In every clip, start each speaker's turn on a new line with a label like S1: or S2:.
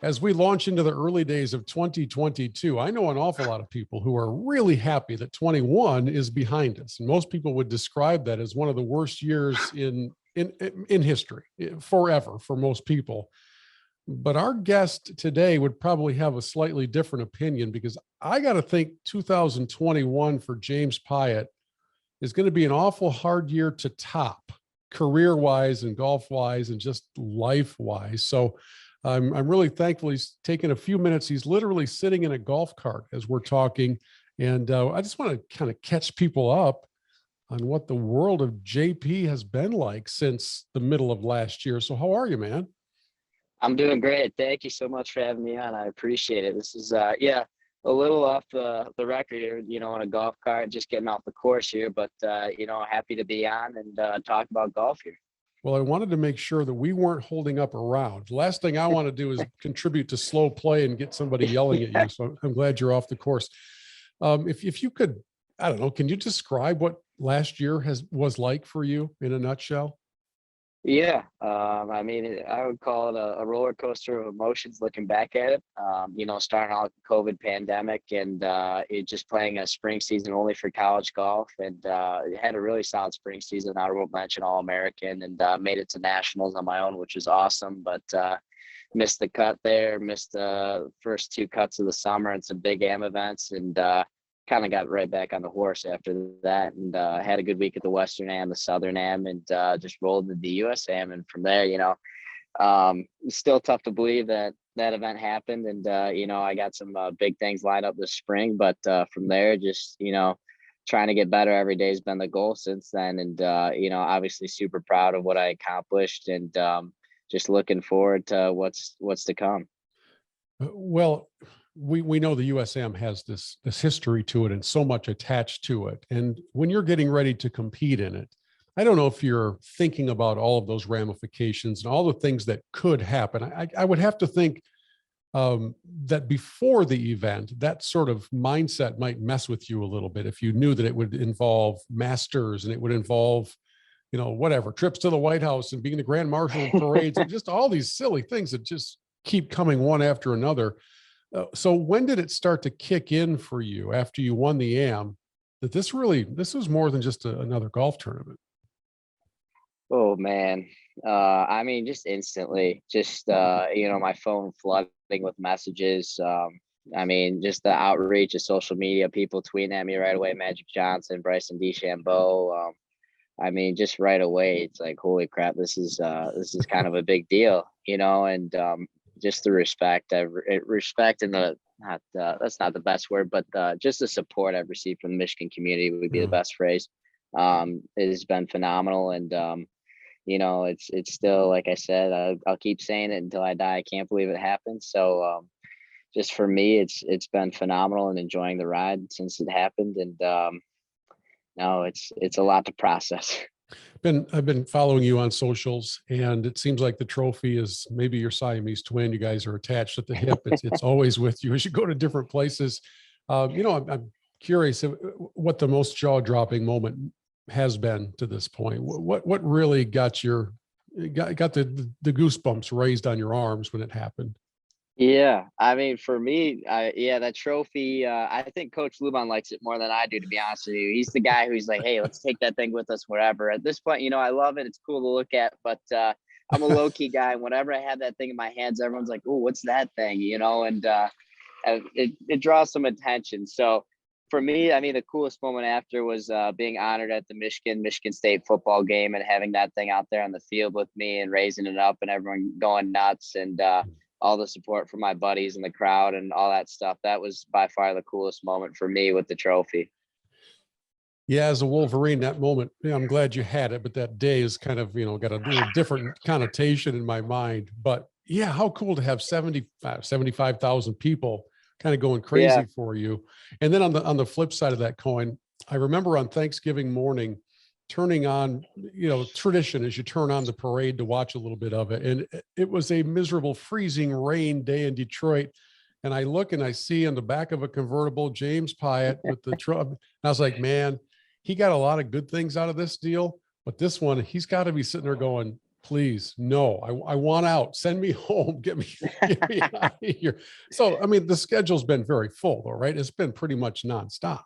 S1: As we launch into the early days of 2022, I know an awful lot of people who are really happy that 21 is behind us. And most people would describe that as one of the worst years in history, forever, for most people. But our guest today would probably have a slightly different opinion, because I got to think 2021 for James Piot is going to be an awful hard year to top, career-wise and golf-wise and just life-wise. So I'm really thankful he's taken a few minutes. He's literally sitting in a golf cart as we're talking. And I just want to kind of catch people up on what the world of JP has been like since the middle of last year. So how are you, man?
S2: I'm doing great. Thank you so much for having me on. I appreciate it. This is, a little off the record here, on a golf cart, just getting off the course here, but, happy to be on and talk about golf here.
S1: Well, I wanted to make sure that we weren't holding up a round. The last thing I want to do is contribute to slow play and get somebody yelling at you. So I'm glad you're off the course. If you could, I don't know, can you describe what last year was like for you in a nutshell?
S2: Yeah. I would call it a roller coaster of emotions looking back at it. Starting out the COVID pandemic and it just playing a spring season only for college golf, and it had a really solid spring season, honorable mention All-American, and made it to nationals on my own, which was awesome, but missed the cut there, missed the first two cuts of the summer and some big AM events, and kind of got right back on the horse after that, and had a good week at the Western Am, the Southern Am, and just rolled into the US Am. And from there, it's still tough to believe that event happened. And, I got some big things lined up this spring, but from there, just, trying to get better every day has been the goal since then. And, obviously super proud of what I accomplished, and just looking forward to what's to come.
S1: Well, we know the USM has this history to it and so much attached to it. And when you're getting ready to compete in it, I don't know if you're thinking about all of those ramifications and all the things that could happen. I would have to think that before the event, that sort of mindset might mess with you a little bit if you knew that it would involve Masters and it would involve, whatever, trips to the White House and being the Grand Marshal and parades and just all these silly things that just keep coming one after another. So when did it start to kick in for you after you won the AM that this was more than just another golf tournament?
S2: Oh man. Just instantly, just, my phone flooding with messages. Just the outreach of social media, people tweeting at me right away, Magic Johnson, Bryson DeChambeau. Just right away, it's like, holy crap, this is kind of a big deal, and, just the respect and that's not the best word, but just the support I've received from the Michigan community would be the best phrase. It has been phenomenal. And, it's still, like I said, I'll keep saying it until I die. I can't believe it happened. So, just for me, it's been phenomenal and enjoying the ride since it happened. And, no, it's a lot to process.
S1: I've been following you on socials, and it seems like the trophy is maybe your Siamese twin. You guys are attached at the hip. It's always with you as you go to different places. I'm curious what the most jaw-dropping moment has been to this point. What really got the goosebumps raised on your arms when it happened?
S2: Yeah, for me, that trophy, I think Coach Luban likes it more than I do, to be honest with you. He's the guy who's like, hey, let's take that thing with us wherever. At this point, I love it. It's cool to look at, but I'm a low-key guy. And whenever I have that thing in my hands, everyone's like, oh, what's that thing? And it draws some attention. So for me, the coolest moment after was being honored at the Michigan State football game and having that thing out there on the field with me and raising it up and everyone going nuts, and all the support from my buddies in the crowd and all that stuff. That was by far the coolest moment for me with the trophy.
S1: Yeah, as a Wolverine, that moment, I'm glad you had it, but that day is kind of, got a little different connotation in my mind. But yeah, how cool to have 75,000 people kind of going crazy for you. And then on the flip side of that coin, I remember on Thanksgiving morning, turning on, tradition is you turn on the parade to watch a little bit of it. And it was a miserable freezing rain day in Detroit. And I look and I see on the back of a convertible, James Piot with the truck. And I was like, man, he got a lot of good things out of this deal, but this one, he's got to be sitting there going, Please, no, I want out. Send me home. Get me out of here. So, I mean, the schedule's been very full though, right? It's been pretty much nonstop.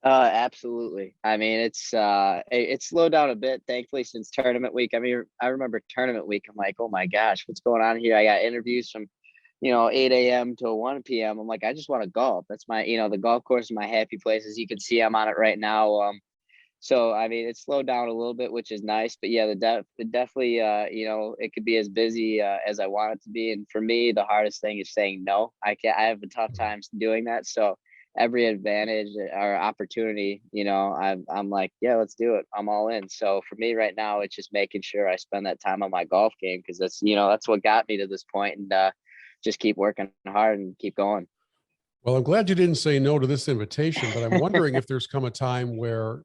S2: Absolutely. I mean, it's slowed down a bit, thankfully, since tournament week. I mean, I remember tournament week. I'm like, oh my gosh, what's going on here? I got interviews from 8 a.m. to 1 p.m. I'm like, I just want to golf. That's my, the golf course is my happy place. As you can see, I'm on it right now. So I mean, it's slowed down a little bit, which is nice. But yeah, it definitely, it could be as busy as I want it to be. And for me, the hardest thing is saying no. I have a tough time doing that. So every advantage or opportunity, I'm like, yeah, let's do it. I'm all in. So for me right now, it's just making sure I spend that time on my golf game, because that's what got me to this point, and just keep working hard and keep going.
S1: Well, I'm glad you didn't say no to this invitation, but I'm wondering if there's come a time where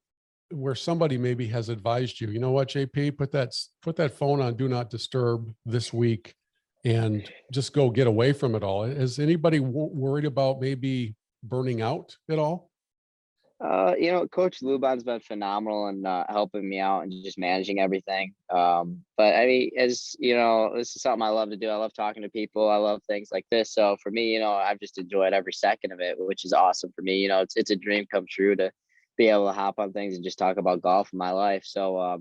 S1: somebody maybe has advised you, you know what, JP, put that phone on do not disturb this week and just go get away from it all. Has anybody worried about maybe burning out at all?
S2: Coach Luban's been phenomenal in helping me out and just managing everything. But I mean, as you know, this is something I love to do. I love talking to people. I love things like this. So for me, I've just enjoyed every second of it, which is awesome for me. It's a dream come true to be able to hop on things and just talk about golf in my life. So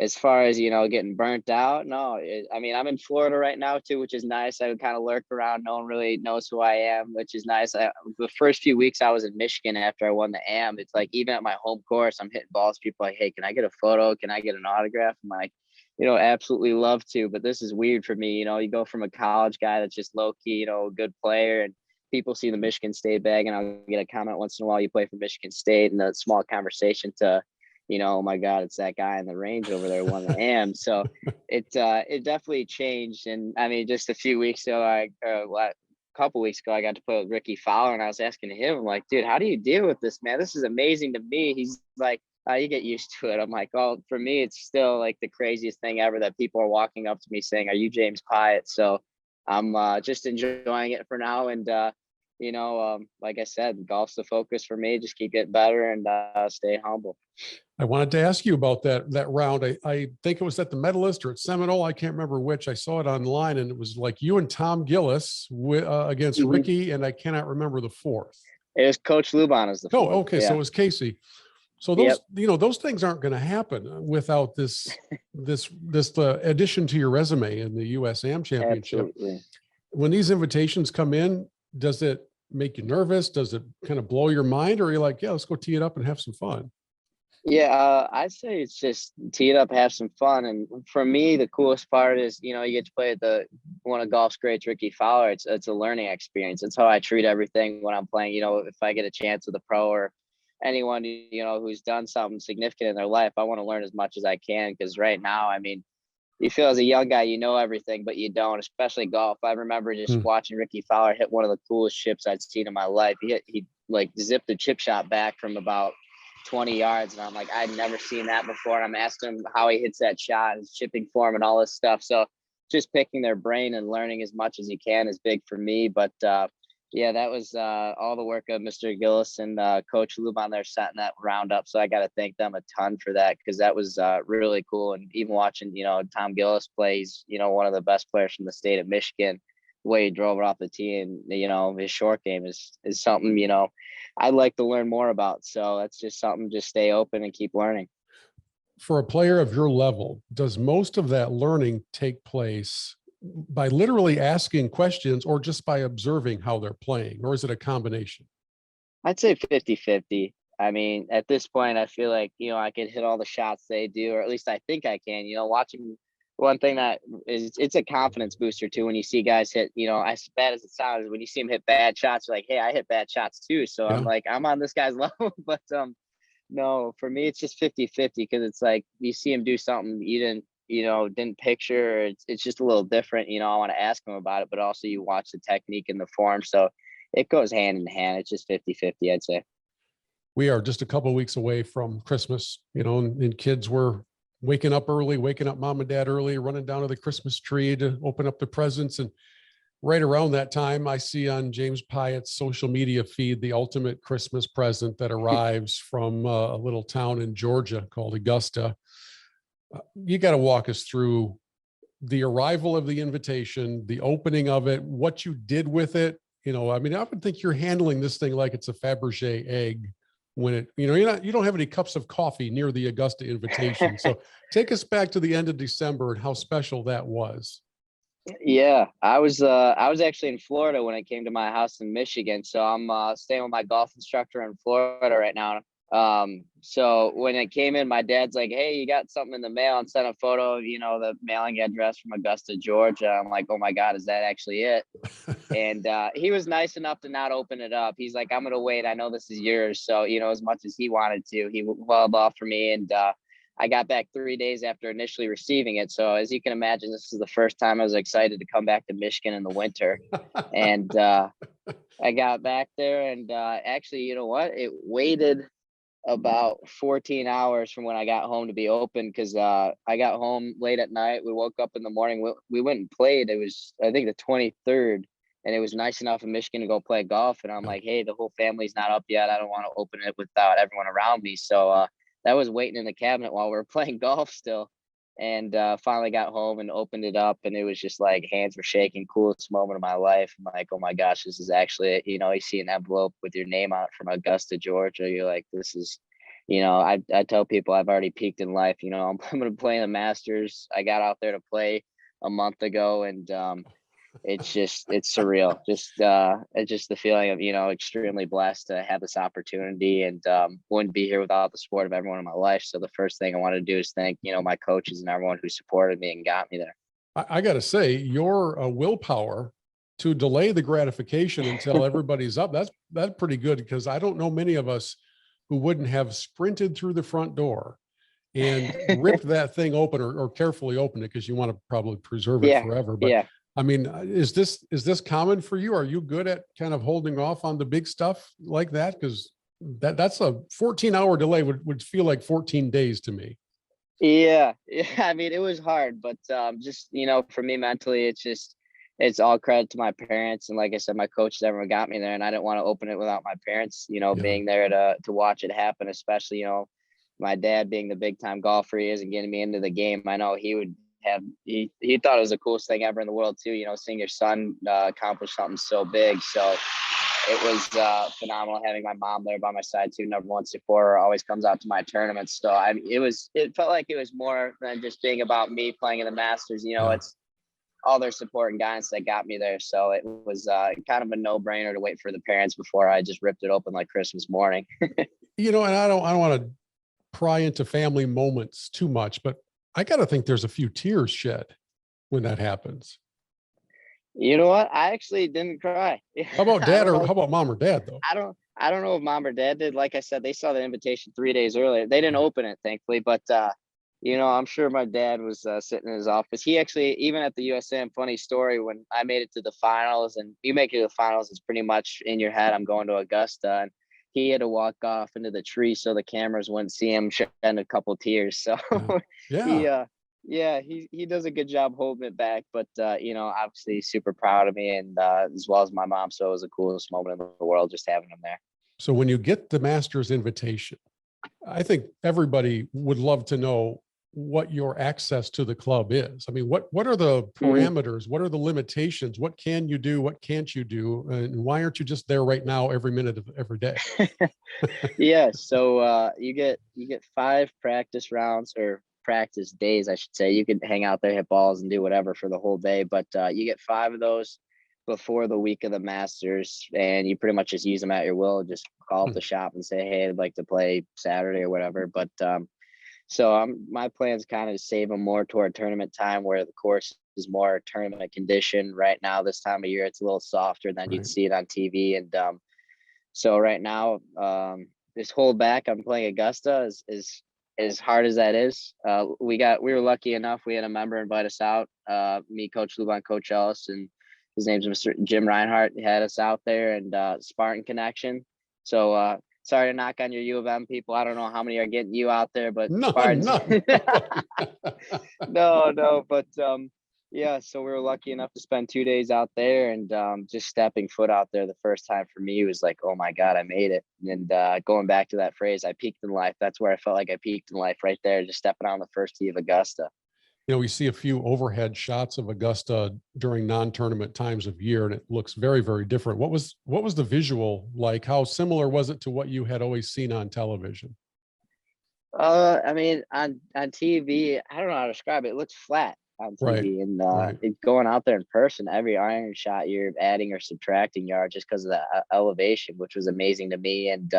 S2: as far as getting burnt out, no, I mean, I'm in Florida right now too, which is nice. I would kind of lurk around. No one really knows who I am, which is nice. The first few weeks I was in Michigan after I won the AM, it's like, even at my home course, I'm hitting balls, people are like, hey, can I get a photo, can I get an autograph? I'm like, absolutely love to, but this is weird for me. You go from a college guy that's just low key, a good player, and people see the Michigan State bag and I'll get a comment once in a while, you play for Michigan State, and a small conversation to, oh my God, it's that guy in the range over there, won the AM. So it definitely changed. And I mean, just a few weeks ago, a couple weeks ago, I got to play with Ricky Fowler, and I was asking him, I'm like, dude, how do you deal with this, man? This is amazing to me. He's like, you get used to it. I'm like, oh, for me, it's still like the craziest thing ever that people are walking up to me saying, are you James Piot? So I'm just enjoying it for now. And, like I said, golf's the focus for me. Just keep getting better and stay humble.
S1: I wanted to ask you about that round. I think it was at the Medalist or at Seminole. I can't remember which. I saw it online, and it was like you and Tom Gillis against Ricky, and I cannot remember the fourth.
S2: It was Coach Luban as the fourth.
S1: Oh, okay. Yeah. So it was Casey. So those, those things aren't going to happen without this addition to your resume in the U.S. AM Championship.
S2: Absolutely.
S1: When these invitations come in, does it make you nervous? Does it kind of blow your mind, or are you like, yeah, let's go tee it up and have some fun?
S2: Yeah, I'd say it's just tee it up, have some fun. And for me, the coolest part is, you get to play at one of golf's greats, Ricky Fowler. It's a learning experience. It's how I treat everything when I'm playing. If I get a chance with a pro or anyone, who's done something significant in their life, I want to learn as much as I can. Because right now, I mean, you feel as a young guy, you know everything, but you don't, especially golf. I remember just watching Ricky Fowler hit one of the coolest chips I'd seen in my life. He like zipped the chip shot back from about 20 yards. And I'm like, I'd never seen that before. And I'm asking him how he hits that shot and chipping form and all this stuff. So just picking their brain and learning as much as you can is big for me. But yeah, that was all the work of Mr. Gillis and Coach Luban there setting that round up. So I got to thank them a ton for that, because that was really cool. And even watching, Tom Gillis plays, one of the best players from the state of Michigan, the way he drove it off the tee, and, his short game is something, I'd like to learn more about. So that's just something, just stay open and keep learning.
S1: For a player of your level, does most of that learning take place by literally asking questions or just by observing how they're playing, or is it a combination?
S2: I'd say 50-50. I mean, at this point, I feel like, I can hit all the shots they do, or at least I think I can. Watching, one thing that is, it's a confidence booster too, when you see guys hit, as bad as it sounds, when you see them hit bad shots, you're like, hey, I hit bad shots too. So yeah. I'm like, I'm on this guy's level. But no, for me, it's just 50-50, because it's like you see him do something you didn't picture. It's just a little different. I want to ask him about it, but also you watch the technique and the form. So it goes hand in hand. It's just 50-50, I'd say.
S1: We are just a couple of weeks away from Christmas, and kids were waking up early, waking up mom and dad early, running down to the Christmas tree to open up the presents. And right around that time, I see on James Piot's social media feed the ultimate Christmas present that arrives from a little town in Georgia called Augusta. You got to walk us through the arrival of the invitation, the opening of it, what you did with it. I mean, I would think you're handling this thing like it's a Fabergé egg when you don't have any cups of coffee near the Augusta invitation. So take us back to the end of December and how special that was.
S2: Yeah, I was actually in Florida when I came to my house in Michigan. So I'm staying with my golf instructor in Florida right now. So when it came in, my dad's like, "Hey, you got something in the mail," and sent a photo of, the mailing address from Augusta, Georgia. I'm like, "Oh my God, is that actually it?" And he was nice enough to not open it up. He's like, "I'm gonna wait. I know this is yours." So, as much as he wanted to, he held off for me. And I got back 3 days after initially receiving it. So as you can imagine, this is the first time I was excited to come back to Michigan in the winter. And I got back there, and actually, you know what? It waited about 14 hours from when I got home to be open, because I got home late at night. We woke up in the morning. We went and played. It was, I think, the 23rd, and it was nice enough in Michigan to go play golf. And I'm like, "Hey, the whole family's not up yet. I don't want to open it without everyone around me." So that was waiting in the cabinet while we were playing golf still. And finally got home and opened it up, and it was just like hands were shaking, coolest moment of my life. I'm like, "Oh my gosh, this is actually it." You see an envelope with your name on it from Augusta, Georgia. You're like, this is, I tell people I've already peaked in life. I'm going to play in the Masters. I got out there to play a month ago, and it's surreal. It's just the feeling of, extremely blessed to have this opportunity, and wouldn't be here without the support of everyone in my life. So the first thing I want to do is thank, my coaches and everyone who supported me and got me there.
S1: I got to say, your willpower to delay the gratification until everybody's up, that's pretty good, because I don't know many of us who wouldn't have sprinted through the front door and ripped that thing open, or carefully opened it, because you want to probably preserve it
S2: Yeah,
S1: forever. But
S2: yeah.
S1: I mean, is this common for you? Are you good at kind of holding off on the big stuff like that? Because that's a 14-hour delay would feel like 14 days to me.
S2: Yeah, yeah. I mean, it was hard, but just, for me mentally, it's all credit to my parents. And like I said, my coaches, everyone got me there, and I didn't want to open it without my parents,
S1: Yeah.
S2: being there to watch it happen, especially, my dad being the big time golfer he is and getting me into the game. I know he would he thought it was the coolest thing ever in the world too, seeing your son accomplish something so big. So it was phenomenal having my mom there by my side too. Number one supporter, always comes out to my tournaments. So it felt like it was more than just being about me playing in the Masters.
S1: Yeah.
S2: It's all their support and guidance that got me there. So it was kind of a no brainer to wait for the parents before I just ripped it open like Christmas morning.
S1: And I don't want to pry into family moments too much, but I got to think there's a few tears shed when that happens.
S2: You know what? I actually didn't cry.
S1: How about
S2: I
S1: dad,
S2: don't
S1: or
S2: know.
S1: how about mom or dad though?
S2: I don't know if mom or dad did. Like I said, they saw the invitation 3 days earlier. They didn't open it, thankfully, but I'm sure my dad was sitting in his office. He actually, even at the USM, funny story, when I made it to the finals, and you make it to the finals, it's pretty much in your head, I'm going to Augusta, and he had to walk off into the tree so the cameras wouldn't see him shedding a couple tears. So he
S1: Yeah.
S2: yeah, he does a good job holding it back, but obviously he's super proud of me, and as well as my mom. So it was the coolest moment in the world just having him there.
S1: So when you get the Masters invitation, I think everybody would love to know what your access to the club is. I mean, what are the
S2: Mhm.
S1: parameters? What are the limitations? What can you do? What can't you do? And why aren't you just there right now, every minute of every day?
S2: Yeah, so you get 5 practice rounds, or practice days, I should say. You could hang out there, hit balls, and do whatever for the whole day, but you get 5 of those before the week of the Masters, and you pretty much just use them at your will. Just call up the shop and say, "Hey, I'd like to play Saturday," or whatever. But so my plan's kind of to save them more toward tournament time, where the course is more tournament condition. Right now, this time of year, it's a little softer than you'd
S1: Right.
S2: see it on TV, and so right now, this hold back on playing Augusta is as hard as that is. We were lucky enough. We had a member invite us out. Me, Coach Luban, Coach Ellis, and his name's Mr. Jim Reinhart, had us out there, and Spartan Connection. So sorry to knock on your U of M people. I don't know how many are getting you out there, but
S1: None,
S2: Spartans.
S1: none.
S2: No, but Yeah, so we were lucky enough to spend 2 days out there, and just stepping foot out there the first time for me was like, oh my God, I made it. And going back to that phrase, I peaked in life. That's where I felt like I peaked in life right there, just stepping on the first tee of Augusta.
S1: You know, we see a few overhead shots of Augusta during non-tournament times of year, and it looks very, very different. What was the visual like? How similar was it to what you had always seen on television?
S2: I mean, on TV, I don't know how to describe it. It looks flat on
S1: Right,
S2: TV, and
S1: right.
S2: going out there in person, every iron shot you're adding or subtracting yards just because of the elevation, which was amazing to me. And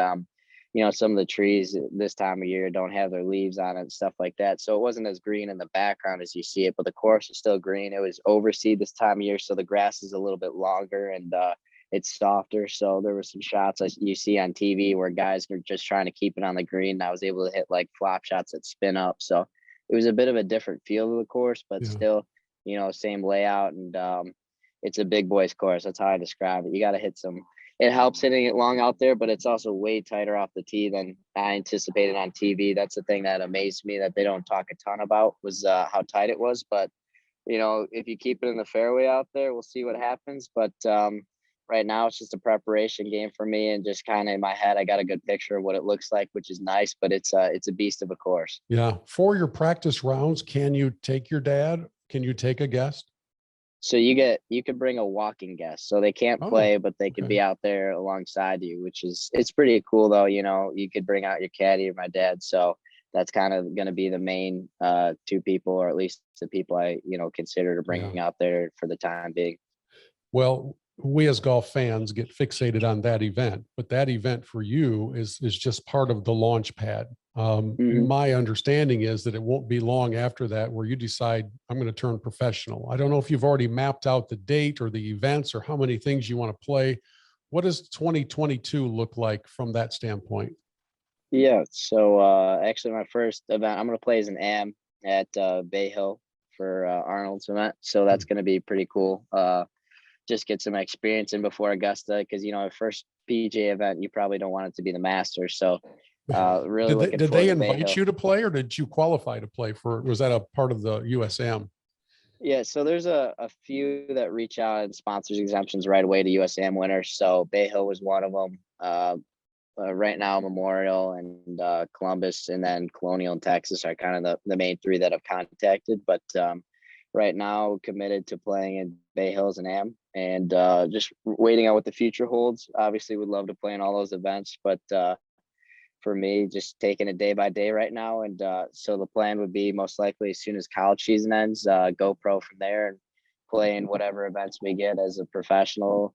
S2: some of the trees this time of year don't have their leaves on it and stuff like that, so it wasn't as green in the background as you see it, but the course is still green. It was overseed this time of year, so the grass is a little bit longer, and it's softer. So there were some shots as you see on TV where guys are just trying to keep it on the green. And I was able to hit like flop shots that spin up. So it was a bit of a different feel to the course, but
S1: Yeah.
S2: still, same layout. And it's a big boys course. That's how I describe it. You got to hit some. It helps hitting it long out there, but it's also way tighter off the tee than I anticipated on TV. That's the thing that amazed me that they don't talk a ton about was how tight it was. But if you keep it in the fairway out there, we'll see what happens. But right now, it's just a preparation game for me, and just kind of in my head, I got a good picture of what it looks like, which is nice. But it's a beast of a course.
S1: Yeah. For your practice rounds, can you take your dad? Can you take a guest?
S2: So you could bring a walking guest, so they can't
S1: Oh,
S2: play, but they could
S1: okay.
S2: be out there alongside you, which is it's pretty cool though. You could bring out your caddy or my dad. So that's kind of going to be the main two people, or at least the people I consider to
S1: Yeah.
S2: bring out there for the time being.
S1: Well, we as golf fans get fixated on that event, but that event for you is just part of the launch pad.
S2: Mhm.
S1: My understanding is that it won't be long after that where you decide I'm going to turn professional. I don't know if you've already mapped out the date or the events or how many things you want to play. What does 2022 look like from that standpoint?
S2: Yeah, so actually my first event I'm gonna play as an AM at Bay Hill for Arnold's event. So that's gonna be pretty cool. Just get some experience in before Augusta, because first PJ event you probably don't want it to be the Masters. So really
S1: Did they
S2: looking
S1: did
S2: forward
S1: they
S2: to Bay
S1: invite
S2: Hill.
S1: you to play or did you qualify to play for was that a part of the USM?
S2: Yeah, so there's a few that reach out and sponsors exemptions right away to USAM winners. So Bay Hill was one of them. Right now Memorial and Columbus, and then Colonial and Texas are kind of the main three that I've contacted. But right now committed to playing in Bay Hills and Am, and just waiting on what the future holds. Obviously would love to play in all those events, but for me, just taking it day by day right now. And so the plan would be most likely as soon as college season ends, go pro from there and play in whatever events we get as a professional,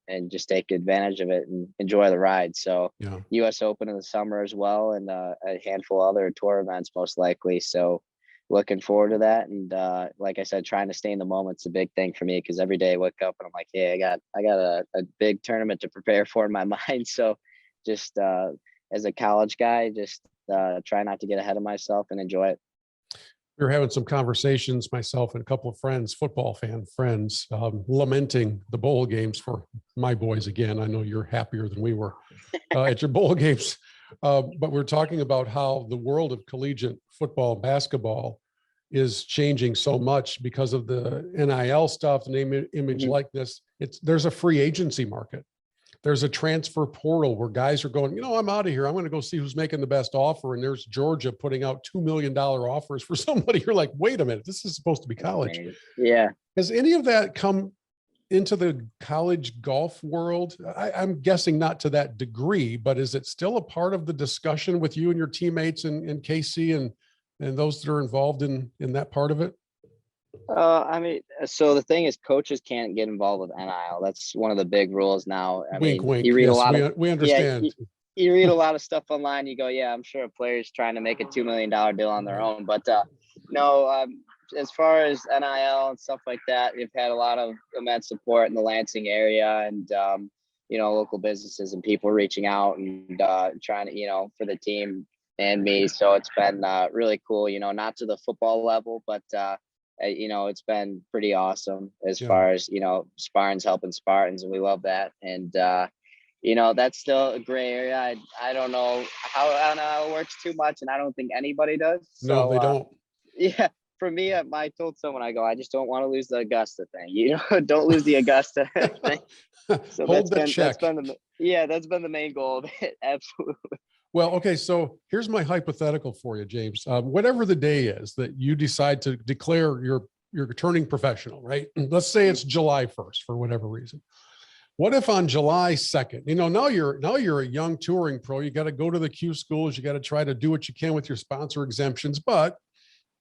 S2: and just take advantage of it and enjoy the ride. So
S1: Yeah.
S2: US Open in the summer as well, and a handful of other tour events most likely. So looking forward to that. And like I said, trying to stay in the moment's a big thing for me, because every day I wake up and I'm like, hey, I got a big tournament to prepare for in my mind. So just as a college guy, just try not to get ahead of myself and enjoy it.
S1: We were having some conversations, myself and a couple of friends, football fan friends, lamenting the bowl games for my boys again. I know you're happier than we were at your bowl games, but we're talking about how the world of collegiate football, basketball is changing so much because of the NIL stuff, name, image,
S2: Mhm.
S1: likeness. There's a free agency market. There's a transfer portal where guys are going, I'm out of here. I'm going to go see who's making the best offer. And there's Georgia putting out $2 million offers for somebody. You're like, wait a minute, this is supposed to be
S2: That's
S1: college.
S2: amazing. Yeah.
S1: Has any of that come into the college golf world? I'm guessing not to that degree, but is it still a part of the discussion with you and your teammates and KC and those that are involved in that part of it?
S2: I mean, so the thing is, coaches can't get involved with NIL. That's one of the big rules now. I
S1: Wink,
S2: mean, you
S1: wink.
S2: read a
S1: Yes,
S2: lot of,
S1: we
S2: yeah,
S1: understand.
S2: you read a lot of stuff online. You go, yeah, I'm sure a player's trying to make a $2 million deal on their
S1: Right.
S2: own. But no, as far as NIL and stuff like that, we've had a lot of immense support in the Lansing area, and local businesses and people reaching out and trying to, for the team and me. So it's been really cool. Not to the football level, but it's been pretty awesome as
S1: Yeah.
S2: far as Spartans helping Spartans, and we love that. And that's still a gray area. I don't know how NIL works too much, and I don't think anybody does.
S1: No,
S2: So
S1: they don't.
S2: yeah, for me, I told someone, I go, I just don't want to lose the Augusta thing. You know, don't lose the Augusta thing. So
S1: Hold the check.
S2: that's been the main goal of it. Absolutely.
S1: Well, okay, so here's my hypothetical for you, James. Whatever the day is that you decide to declare you're turning professional, right? Let's say it's July 1st for whatever reason. What if on July 2nd, now you're a young touring pro, you got to go to the Q schools, you got to try to do what you can with your sponsor exemptions, but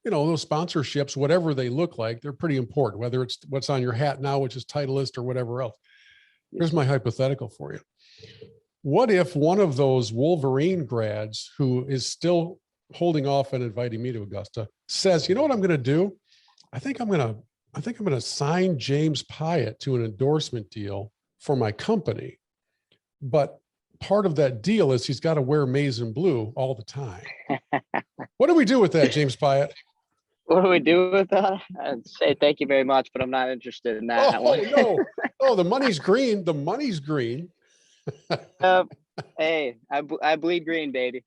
S1: those sponsorships, whatever they look like, they're pretty important, whether it's what's on your hat now, which is Titleist or whatever else. Here's my hypothetical for you. What if one of those Wolverine grads who is still holding off on inviting me to Augusta says, you know what I'm going to do? I think I'm going to sign James Piot to an endorsement deal for my company. But part of that deal is he's got to wear maize and blue all the time. What do we do with that, James Piot?
S2: What do we do with that? I'd say thank you very much, but I'm not interested in that one.
S1: No, the money's green. The money's green.
S2: Hey, I bleed green, baby.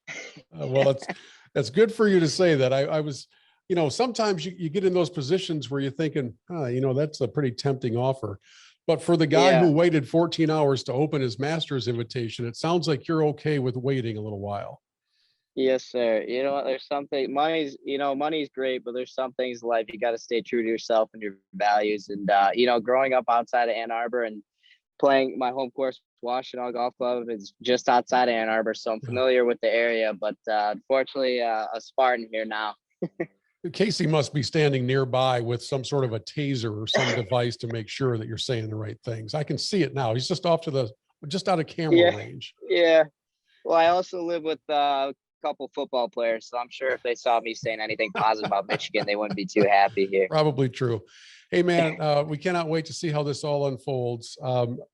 S1: Well, that's good for you to say that. I was, sometimes you get in those positions where you're thinking, that's a pretty tempting offer. But for the guy who waited 14 hours to open his master's invitation, it sounds like you're okay with waiting a little while.
S2: Yes, sir. You know what? There's something, money's great, but there's some things in life you got to stay true to yourself and your values. And, growing up outside of Ann Arbor and playing my home course, Washtenaw Golf Club, is just outside of Ann Arbor. So I'm familiar with the area, but unfortunately, a Spartan here now.
S1: Casey must be standing nearby with some sort of a taser or some device to make sure that you're saying the right things. I can see it now. He's just out of camera range.
S2: Yeah. Well, I also live with couple football players, so I'm sure if they saw me saying anything positive about Michigan, they wouldn't be too happy here.
S1: Probably true. Hey man, we cannot wait to see how this all unfolds.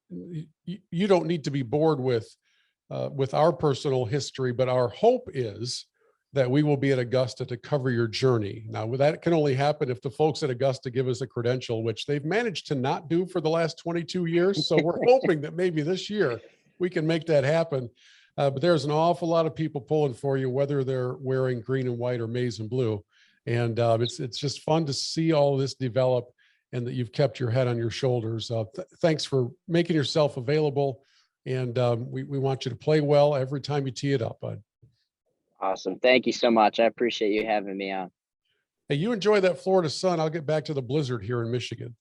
S1: You don't need to be bored with our personal history, but our hope is that we will be at Augusta to cover your journey. Now, that can only happen if the folks at Augusta give us a credential, which they've managed to not do for the last 22 years. So we're hoping that maybe this year we can make that happen. But there's an awful lot of people pulling for you, whether they're wearing green and white or maize and blue. And it's just fun to see all of this develop and that you've kept your head on your shoulders. Thanks for making yourself available. And we want you to play well every time you tee it up, bud.
S2: Awesome. Thank you so much. I appreciate you having me on.
S1: Hey, you enjoy that Florida sun. I'll get back to the blizzard here in Michigan.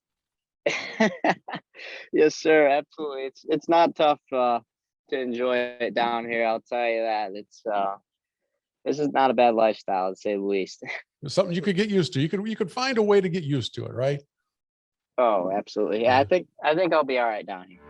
S2: Yes, sir. Absolutely. It's not tough to enjoy it down here. I'll tell you that. This is not a bad lifestyle, to say the least.
S1: It's something you could get used to. You could find a way to get used to it, right?
S2: Oh, absolutely. Yeah, I think I'll be all right down here.